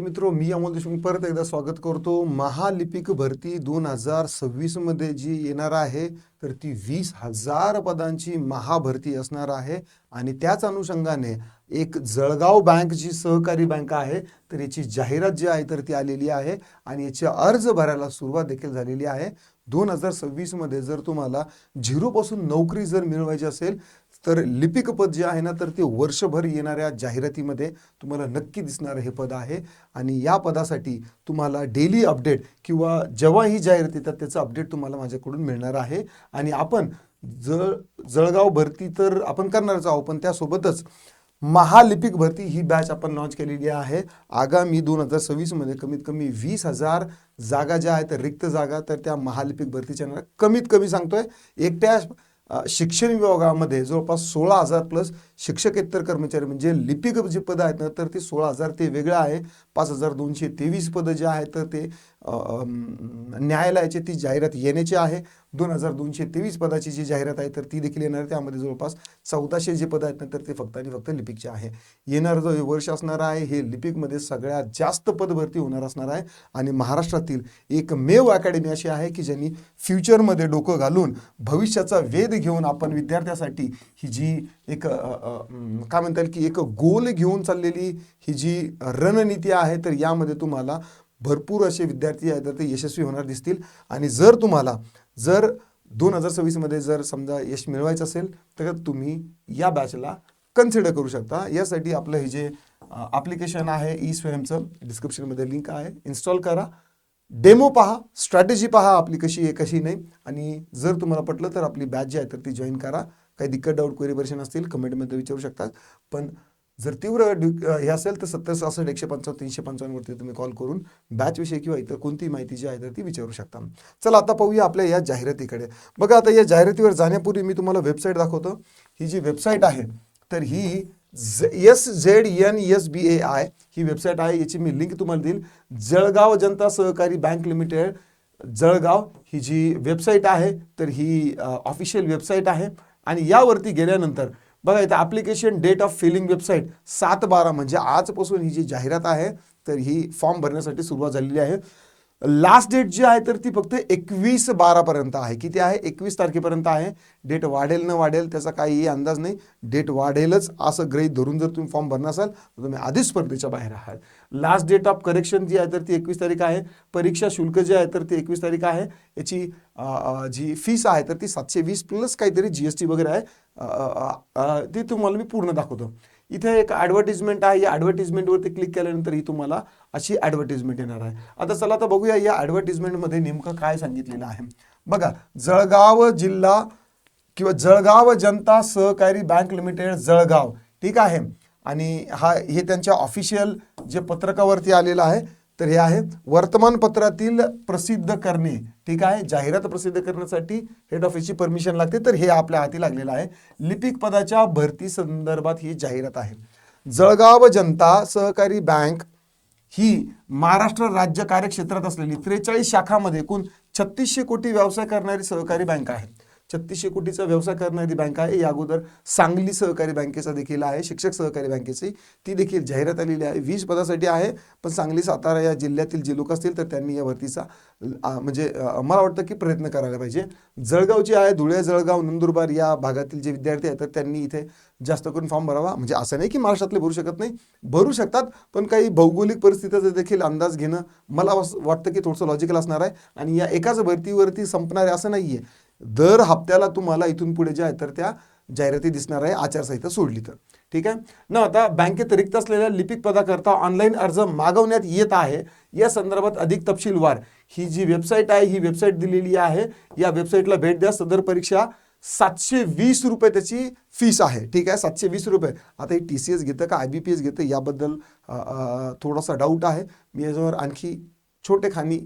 मित्रो, मी अमोल देशमुख परत एकदा स्वागत करतो. महालिपिक भरती 2026 मध्ये जी येणार आहे तर ती 20,000 पदांची महाभरती असणार आहे. आणि त्याच अनुषंगाने एक जळगाव बँक जी सहकारी बँक आहे तर याची जाहिरात जी आहे तर ती आलेली आहे आणि याचे अर्ज भरायला सुरुवात देखील झालेली आहे. 2026 मध्ये जर तुम्हाला झिरोपासून नोकरी जर मिळवायची असेल तर लिपिक पद जे आहे ना तर ते वर्षभर येणाऱ्या जाहिरातीमध्ये तुम्हाला नक्की दिसणार हे पद आहे. आणि या पदासाठी तुम्हाला डेली अपडेट किंवा जेव्हा ही जाहिरात येतात त्याचं अपडेट तुम्हाला माझ्याकडून मिळणार आहे. आणि आपण जळगाव भरती तर आपण करणारच आहोत, पण त्यासोबतच महालिपिक भरती ही बॅच आपण लॉन्च केलेली आहे. आगामी 2026 मध्ये कमीत कमी 20,000 जागा ज्या आहेत रिक्त जागा तर त्या महालिपिक भरतीच्या कमीत कमी सांगतोय. एकट्या शिक्षण विभागामध्ये जवळपास 16,000 प्लस शिक्षकेतर कर्मचारी म्हणजे लिपिक जी पदं आहेत ना तर ते 16,000 ते वेगळं आहे. 5,223 पदं जे आहेत तर ते न्यायालयाची ती जाहिरात येण्याची आहे. 2,223 पदाची जी जाहिरात आहे तर ती देखील येणार आहे. त्यामध्ये जवळपास 1400 जे पदं आहेत ना तर ते फक्त आणि फक्त लिपिकचे आहे. येणारं जो वर्ष असणार आहे हे लिपिकमध्ये सगळ्यात जास्त पद भरती होणार असणार आहे. आणि महाराष्ट्रातील एकमेव अकॅडमी अशी आहे की ज्यांनी फ्युचरमध्ये डोकं घालून भविष्याचा वेध घेऊन आपण विद्यार्थ्यासाठी ही जी एक काय म्हणता येईल की एक गोल घेऊन चाललेली ही जी रणनीती आहे तर यामध्ये तुम्हाला भरपूर असे विद्यार्थी आहेत तर ते यशस्वी होणार दिसतील. आणि जर तुम्हाला 2026 मध्ये जर समजा यश मिळवायचं असेल तर तुम्ही या बॅचला कन्सिडर करू शकता. यासाठी आपलं हे जे ॲप्लिकेशन आहे ई स्वयंचं डिस्क्रिप्शनमध्ये लिंक आहे, इन्स्टॉल करा, डेमो पहा, स्ट्रॅटेजी पहा आपली कशी आहे कशी नाही. आणि जर तुम्हाला पटलं तर आपली बॅच जी आहे तर ती जॉईन करा. काही दिक्कत डाऊट क्वेरी परेशान असतील कमेंटमध्ये विचारू शकतात. पण जर तीव्र हे असेल तर 7066-155-355 वरती तुम्ही कॉल करून बॅचविषयी किंवा इतर कोणतीही माहिती जी आहे तर ती विचारू शकता. चला आता पाहूया आपल्या या जाहिरातीकडे. बघा, आता या जाहिरातीवर जाण्यापूर्वी मी तुम्हाला वेबसाईट दाखवतो. ही जी वेबसाईट आहे तर ही SZNSBAI ही वेबसाईट आहे. याची मी लिंक तुम्हाला देईल. जळगाव जनता सहकारी बँक लिमिटेड जळगाव ही जी वेबसाईट आहे तर ही ऑफिशियल वेबसाईट आहे. आणि यावरती गेल्यानंतर बघा इथं application date of filling website 7/12 म्हणजे आजपासून ही जी जाहिरात आहे तर ही फॉर्म भरण्यासाठी सुरुवात झालेली आहे. लास्ट डेट जी आहे तर ती फक्त 21/12 पर्यंत आहे. किती आहे? 21 तारखेपर्यंत आहे. डेट वाढेल न वाढेल त्याचा काही अंदाज नाही. डेट वाढेलच असं गृहीत धरून जर तुम्ही फॉर्म भरणार असाल तर तुम्ही आधीच स्पर्धेच्या बाहेर आहात. लास्ट डेट ऑफ करेक्शन जी आहे तर ती 21 तारीख आहे. परीक्षा शुल्क जे आहे तर ती 21 तारीख आहे. याची जी फीस आहे तर ती 720 प्लस काहीतरी GST वगैरे आहे. ती तुम्हाला मी पूर्ण दाखवतो. इथे एक ॲडव्हर्टिजमेंट आहे. या ॲडव्हर्टिजमेंटवरती क्लिक केल्यानंतर ही तुम्हाला अशी ॲडव्हर्टिजमेंट येणार आहे. आता चला आता बघूया या ॲडव्हर्टिजमेंटमध्ये नेमकं काय सांगितलेलं आहे. बघा, जळगाव जिल्हा किंवा जळगाव जनता सहकारी बँक लिमिटेड जळगाव, ठीक आहे. आणि हे त्यांच्या ऑफिशियल जे पत्रकावरती आलेलं आहे तर हे आहे वर्तमानपत्रातील प्रसिद्ध करणे, ठीक आहे. जाहिरात प्रसिद्ध करण्यासाठी हेड ऑफिसची परमिशन लागते तर हे आपल्या हाती लागलेलं आहे. लिपिक पदाच्या भरती संदर्भात ही जाहिरात आहे. जळगाव जनता सहकारी बँक ही महाराष्ट्र राज्य कार्यक्षेत्रात असलेली 43 शाखांमध्ये एकूण 3600 कोटी व्यवसाय करणारी सहकारी बँक आहे. 3600 कोटीचा व्यवसाय करणारी बँक आहे. या अगोदर सांगली सहकारी बँकेचा देखील आहे, शिक्षक सहकारी बँकेची ती देखील जाहिरात आलेली आहे. 20 पदासाठी आहे. पण सांगली सातारा या जिल्ह्यातील जे लोक असतील तर त्यांनी या भरतीचा म्हणजे मला वाटतं की प्रयत्न करायला पाहिजे. जळगावची आहे, धुळे, जळगाव, नंदुरबार या भागातील जे विद्यार्थी आहेत तर त्यांनी इथे जास्त करून फॉर्म भरावा. म्हणजे असं नाही की महाराष्ट्रातले भरू शकत नाही, भरू शकतात, पण काही भौगोलिक परिस्थितीचा देखील अंदाज घेणं मला वाटतं की थोडंसं लॉजिकल असणार आहे. आणि या एकाच भरतीवरती संपणार आहे असं नाही आहे. दर हप्त्याला तुम्हाला इथून पुढे जे आहे तर त्या जाहिराती दिसणार आहे आचारसंहिता सोडली तर, ठीक आहे ना. आता बँकेत रिक्त असलेल्या लिपिक पदाकरता ऑनलाईन अर्ज मागवण्यात येत आहे. या संदर्भात अधिक तपशीलवार ही जी वेबसाईट आहे ही वेबसाईट दिलेली आहे. या वेबसाईटला भेट द्या. सदर परीक्षा 720 रुपये त्याची फीस आहे, ठीक आहे. 720 रुपये. आता हे TCS घेतं का IBPS घेतं याबद्दल थोडासा डाऊट आहे. मी याच्यावर आणखी छोटेखानी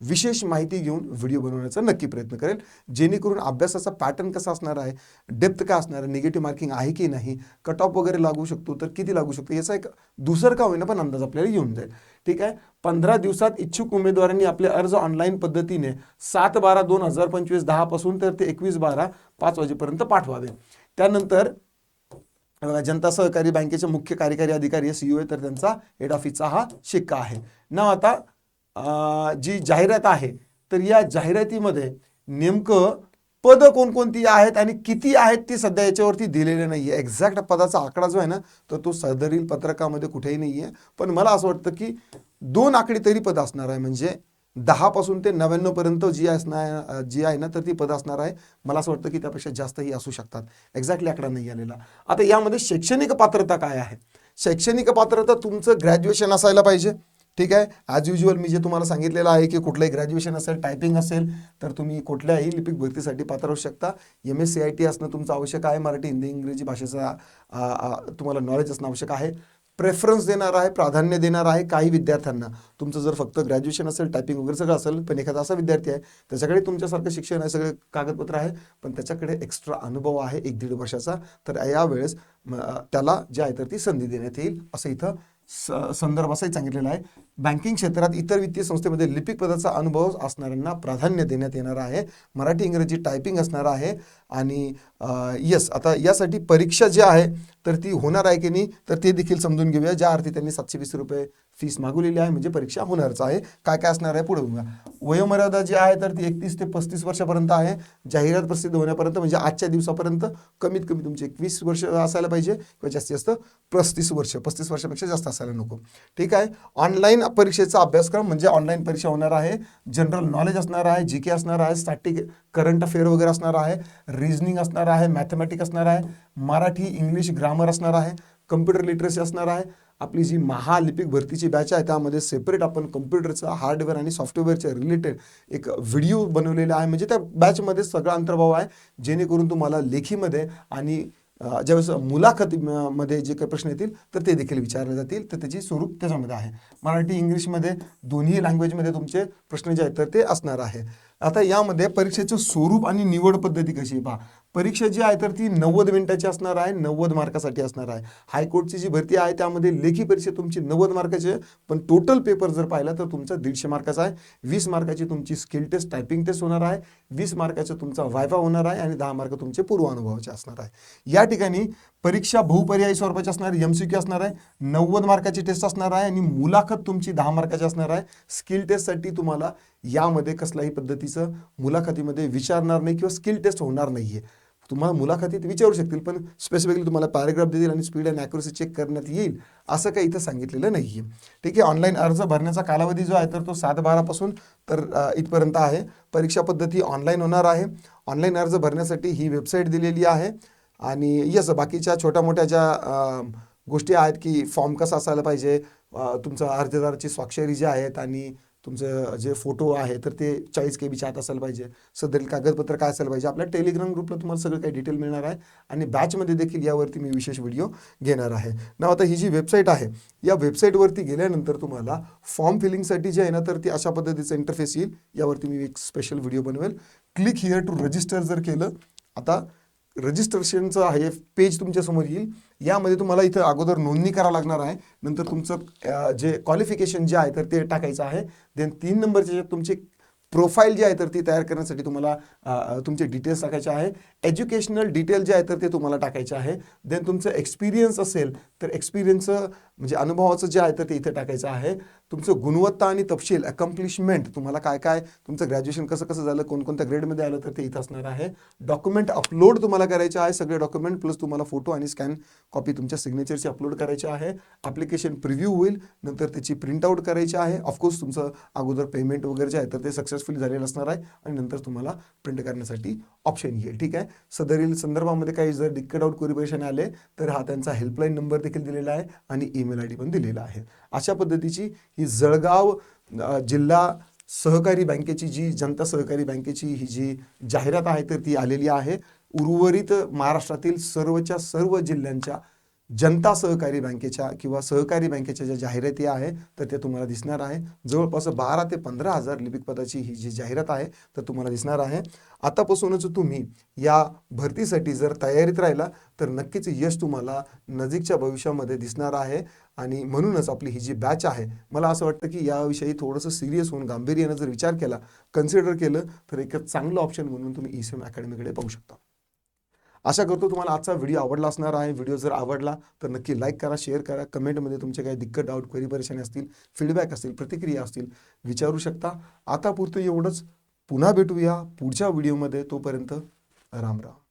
विशेष माहिती घेऊन व्हिडिओ बनवण्याचा नक्की प्रयत्न करेल, जेणेकरून अभ्यासाचा पॅटर्न कसा असणार आहे, डेप्थ काय असणार आहे, निगेटिव्ह मार्किंग आहे की नाही, कट ऑफ वगैरे लागू शकतो तर किती लागू शकतो याचा एक दुसरं का होईना पण अंदाज आपल्याला येऊन जाईल, ठीक आहे. 15 दिवसात इच्छुक उमेदवारांनी आपले अर्ज ऑनलाईन पद्धतीने 7/12/2025 10 पासून तर ते 21/12 5 वाजेपर्यंत पाठवावे. त्यानंतर बघा, जनता सहकारी बँकेचे मुख्य कार्यकारी अधिकारी CEO आहे, तर त्यांचा हेड ऑफिसचा हा शिक्का आहे. नाव आता जी जाहिरात आहे, तर या जाहिरातीमध्ये नेमकं पद कोणकोणती आहेत आणि किती आहेत ती सध्या याच्यावरती दिलेले नाही आहे. एक्झॅक्ट पदाचा आकडा जो आहे ना, तर तो सदरील पत्रकामध्ये कुठेही नाही आहे. पण मला असं वाटतं की 2 आकडी तरी पद असणार आहे, म्हणजे 10 पासून ते 99 पर्यंत जी आहे ना, तर ती पद असणार आहे. मला असं वाटतं की त्यापेक्षा जास्तही असू शकतात. एक्झॅक्टली आकडा नाही आलेला. आता यामध्ये शैक्षणिक पात्रता काय आहे? शैक्षणिक पात्रता तुमचं ग्रॅज्युएशन असायला पाहिजे. ठीक आहे. ॲज युज्युअल मी जे तुम्हाला सांगितलेलं आहे की कुठलंही ग्रॅज्युएशन असेल, टायपिंग असेल, तर तुम्ही कुठल्याही लिपिक भरतीसाठी पात्र होऊ शकता. MSc असणं तुमचं आवश्यक आहे. मराठी, हिंदी, इंग्रजी भाषेचा तुम्हाला नॉलेज असणं आवश्यक आहे. प्रेफरन्स देणार आहे, प्राधान्य देणार आहे काही विद्यार्थ्यांना. तुमचं जर फक्त ग्रॅज्युएशन असेल, टायपिंग वगैरे सगळं असेल, पण एखादा असा विद्यार्थी आहे त्याच्याकडे तुमच्यासारखं शिक्षण आहे, सगळे कागदपत्र आहे, पण त्याच्याकडे एक्स्ट्रा अनुभव आहे 1-1.5 वर्षाचा, तर यावेळेस त्याला जे आहे तर ती संधी देण्यात येईल, असं इथं संदर्भ असंही सांगितलेला आहे. बँकिंग क्षेत्रात इतर वित्तीय संस्थेमध्ये लिपिक पदाचा अनुभव असणाऱ्यांना प्राधान्य देण्यात येणार आहे. मराठी इंग्रजी टायपिंग असणार आहे. आणि यस, आता यासाठी परीक्षा जी आहे तर ती होणार आहे की नाही, तर ते देखील समजून घेऊया. ज्या अर्थी त्यांनी 720 रुपये फीस मागवलेली आहे, म्हणजे परीक्षा होणारच आहे. काय काय असणार आहे पुढे बघूया. वयोमर्यादा जी आहे तर ती 31 ते 35 वर्षापर्यंत आहे. जाहिरात प्रसिद्ध होण्यापर्यंत, म्हणजे आजच्या दिवसापर्यंत कमीत कमी तुमचे 21 वर्ष असायला पाहिजे, किंवा जास्तीत जास्त 35 वर्ष, 35 वर्षापेक्षा जास्त असायला नको. ठीक आहे. ऑनलाईन परीक्षेचा अभ्यासक्रम, म्हणजे ऑनलाईन परीक्षा होणार आहे. जनरल नॉलेज असणार आहे, GK असणार आहे, स्टॅटिक करंट अफेअर वगैरे असणार आहे, रिजनिंग असणार आहे, मॅथमॅटिक्स असणार आहे, मराठी इंग्लिश ग्रामर असणार आहे, कम्प्युटर लिटरसी असणार आहे. आपली जी महालिपिक भरतीची बॅच आहे त्यामध्ये सेपरेट आपण कम्प्युटरचा हार्डवेअर आणि सॉफ्टवेअरच्या रिलेटेड एक व्हिडिओ बनवलेला आहे, म्हणजे त्या बॅचमध्ये सगळा अंतर्भाव आहे, जेणेकरून तुम्हाला लेखीमध्ये आणि ज्यावेळेस मुलाखतीमध्ये जे काही प्रश्न येतील तर ते देखील विचारले जातील, तर त्याची स्वरूप त्याच्यामध्ये आहे. मराठी इंग्लिशमध्ये दोन्ही लँग्वेजमध्ये तुमचे प्रश्न जे आहेत तर ते असणार आहे. आता यामध्ये परीक्षेचं स्वरूप आणि निवड पद्धती कशी आहे पहा. परीक्षा जी आहे तर ती 90 मिनिटाची असणार आहे, 90 मार्कासाठी असणार आहे. हायकोर्टची जी भरती आहे त्यामध्ये लेखी परीक्षा तुमची 90 मार्काची आहे, पण टोटल पेपर जर पाहिला तर तुमचा 150 मार्काचा आहे. 20 मार्काची तुमची स्किल टेस्ट, टायपिंग टेस्ट होणार आहे, 20 मार्काचा तुमचा वायवा होणार आहे, आणि 10 मार्क तुमचे पूर्वानुभवाचे असणार आहे. या ठिकाणी परीक्षा बहुपर्यायी स्वरूपाची असणार, MCQ असणार आहे, 90 मार्काची टेस्ट असणार आहे, आणि मुलाखत तुमची 10 मार्काची असणार आहे. स्किल टेस्टसाठी तुम्हाला यामध्ये कसल्याही पद्धतीचं मुलाखतीमध्ये विचारणार नाही, किंवा स्किल टेस्ट होणार नाहीये. तुम्हाला मुलाखतीत विचारू शकतील, पण स्पेसिफिकली तुम्हाला पॅराग्राफ देतील आणि स्पीड अँड ॲक्युरसी चेक करण्यात येईल, असं काही इथं सांगितलेलं नाहीये. ठीक आहे. ऑनलाईन अर्ज भरण्याचा कालावधी जो आहे तर तो 7/12 पासून तर इथपर्यंत आहे. परीक्षा पद्धती ऑनलाईन होणार आहे. ऑनलाईन अर्ज भरण्यासाठी ही वेबसाईट दिलेली आहे. आणि यस, बाकीच्या छोट्या मोठ्या ज्या गोष्टी आहेत की फॉर्म कसा असायला पाहिजे, तुमचं अर्जदाराची स्वाक्षरी जी आहेत, आणि तुमचं जे फोटो आहे तर ते 40 KB आत असायला पाहिजे, सदरील कागदपत्र काय असायला पाहिजे. आपल्या टेलिग्राम ग्रुपला तुम्हाला सगळं काही डिटेल मिळणार आहे, आणि बॅचमध्ये देखील यावरती मी विशेष व्हिडिओ घेणार आहे ना. आता ही जी वेबसाईट आहे, या वेबसाईटवरती गेल्यानंतर तुम्हाला फॉर्म फिलिंगसाठी जे आहे ना तर ती अशा पद्धतीचं इंटरफेस येईल. यावरती मी एक स्पेशल व्हिडिओ बनवेल. क्लिक हिअर टू रजिस्टर जर केलं, आता रजिस्ट्रेशनचं आहे पेज तुमच्या समोर येईल. यामध्ये तुम्हाला इथं अगोदर नोंदणी करावं लागणार आहे. नंतर तुमचं जे क्वालिफिकेशन जे आहे तर ते टाकायचं आहे. देन 3 नंबरचे तुमचे प्रोफाईल जी आहे तर ती तयार करण्यासाठी तुम्हाला तुमचे डिटेल्स टाकायचे आहे. एज्युकेशनल डिटेल जे आहे तर ते तुम्हाला टाकायचे आहे. देन तुमचं एक्सपिरियन्स असेल तर एक्सपिरियन्सचं म्हणजे अनुभवाचं जे आहे तर ते इथे टाकायचं आहे. तुमचं गुणवत्ता आणि तपशील, अकम्प्लिशमेंट, तुम्हाला काय काय तुमचं ग्रॅज्युएशन कसं कसं झालं, कोणकोणत्या ग्रेडमध्ये आलं तर ते इथं असणार आहे. डॉक्युमेंट अपलोड तुम्हाला करायचे आहे, सगळे डॉक्युमेंट प्लस तुम्हाला फोटो आणि स्कॅन कॉपी तुमच्या सिग्नेचरची अपलोड करायची आहे. ॲप्लिकेशन प्रिव्ह्यू होईल, नंतर त्याची प्रिंटआउट करायची आहे. ऑफकोर्स तुमचं अगोदर पेमेंट वगैरे जे आहे तर ते सक्सेसफुली झालेलं असणार आहे, आणि नंतर तुम्हाला प्रिंट करण्यासाठी ऑप्शन येईल. ठीक आहे. सदरील संदर्भामध्ये काही जर डिक्टेड आउट क्वेरी परेशानी आले तर हा त्यांचा हेल्पलाईन नंबर देखील दिलेला आहे, आणि ईमेल ID पण दिलेला आहे. अशा पद्धतीची ही जळगाव जिल्हा सहकारी बँकेची जी जनता सहकारी बँकेची ही जी जाहिरात आहे तर ती आलेली आहे. उर्वरित महाराष्ट्रातील सर्वच्या सर्व जिल्ह्यांच्या जनता सहकारी बँकेच्या किंवा सहकारी बँकेच्या ज्या जाहिराती आहे तर ते तुम्हाला दिसणार आहे. जवळपास 12 ते 15 हजार लिपिक पदाची ही जी जाहिरात आहे तर तुम्हाला दिसणार आहे. आतापासूनच तुम्ही या भरतीसाठी जर तयारीत राहिला तर नक्कीच यश तुम्हाला नजीकच्या भविष्यामध्ये दिसणार आहे. आणि म्हणूनच आपली ही जी बॅच आहे, मला असं वाटतं की याविषयी थोडंसं सिरियस होऊन गांभीर्यानं जर विचार केला, कन्सिडर केलं तर एक चांगलं ऑप्शन म्हणून तुम्ही ECM अकॅडमीकडे पाहू शकता. आशा करतो तुम्हाला आजचा व्हिडिओ आवडला असणार आहे. व्हिडिओ जर आवडला तर नक्की लाईक करा, शेअर करा, कमेंटमध्ये तुमचे काही दिक्कत, डाऊट, क्वेरी, परेशानी असतील, फीडबॅक असतील, प्रतिक्रिया असतील विचारू शकता. आता पुरतं एवढंच. पुन्हा भेटूया पुढच्या व्हिडिओमध्ये. तोपर्यंत राम राम.